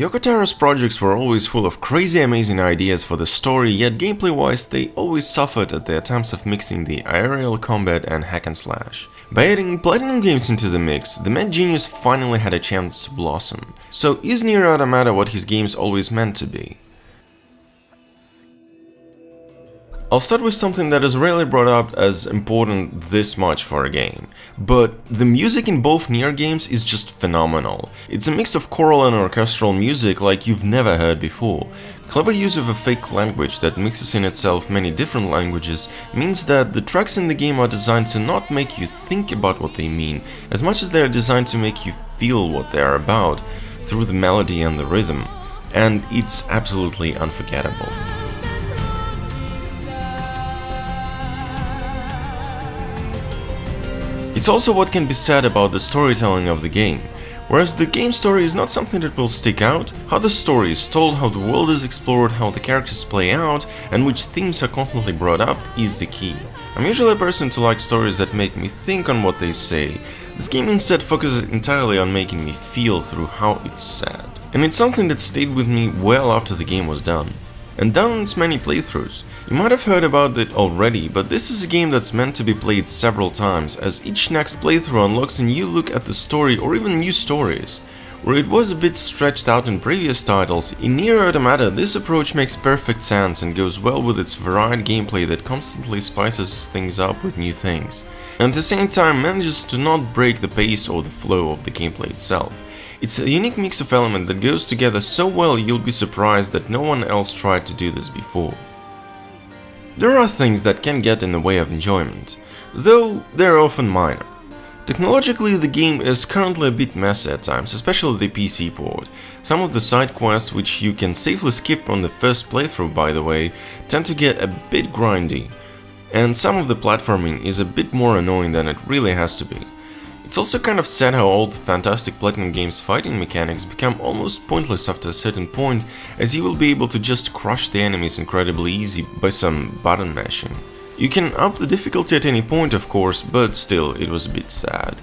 Yoko Taro's projects were always full of crazy amazing ideas for the story, yet gameplay-wise they always suffered at the attempts of mixing the aerial combat and hack and slash. By adding PlatinumGames into the mix, the mad genius finally had a chance to blossom. So is NieR Automata what his games always meant to be? I'll start with something that is rarely brought up as important this much for a game, but the music in both NieR games is just phenomenal. It's a mix of choral and orchestral music like you've never heard before. Clever use of a fake language that mixes in itself many different languages means that the tracks in the game are designed to not make you think about what they mean, as much as they are designed to make you feel what they are about, through the melody and the rhythm, and it's absolutely unforgettable. It's also what can be said about the storytelling of the game. Whereas the game story is not something that will stick out, how the story is told, how the world is explored, how the characters play out, and which themes are constantly brought up is the key. I'm usually a person to like stories that make me think on what they say. This game instead focuses entirely on making me feel through how it's said. And it's something that stayed with me well after the game was done. And done in its many playthroughs. You might have heard about it already, but this is a game that's meant to be played several times, as each next playthrough unlocks a new look at the story or even new stories. Where it was a bit stretched out in previous titles, in NieR Automata this approach makes perfect sense and goes well with its varied gameplay that constantly spices things up with new things, and at the same time manages to not break the pace or the flow of the gameplay itself. It's a unique mix of elements that goes together so well you'll be surprised that no one else tried to do this before. There are things that can get in the way of enjoyment, though they're often minor. Technologically, the game is currently a bit messy at times, especially the PC port. Some of the side quests, which you can safely skip on the first playthrough by the way, tend to get a bit grindy, and some of the platforming is a bit more annoying than it really has to be. It's also kind of sad how all the fantastic PlatinumGames fighting mechanics become almost pointless after a certain point, as you will be able to just crush the enemies incredibly easy by some button mashing. You can up the difficulty at any point of course, but still it was a bit sad.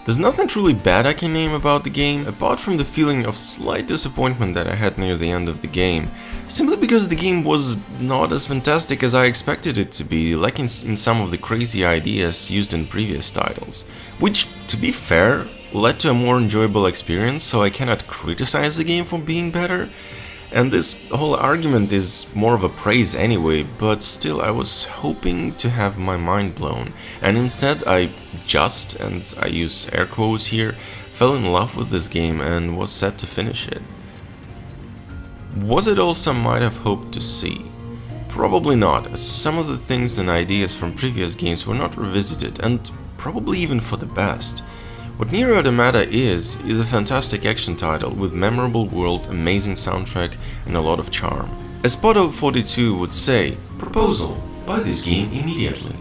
There's nothing truly bad I can name about the game, apart from the feeling of slight disappointment that I had near the end of the game, simply because the game was not as fantastic as I expected it to be, like in some of the crazy ideas used in previous titles. Which, to be fair, led to a more enjoyable experience, so I cannot criticize the game for being better. And this whole argument is more of a praise anyway, but still I was hoping to have my mind blown, and instead I just, and I use air quotes here, fell in love with this game and was set to finish it. Was it all some might have hoped to see? Probably not, as some of the things and ideas from previous games were not revisited, and probably even for the best. What NieR Automata is a fantastic action title with memorable world, amazing soundtrack and a lot of charm. As Poto42 would say, proposal, buy this game immediately.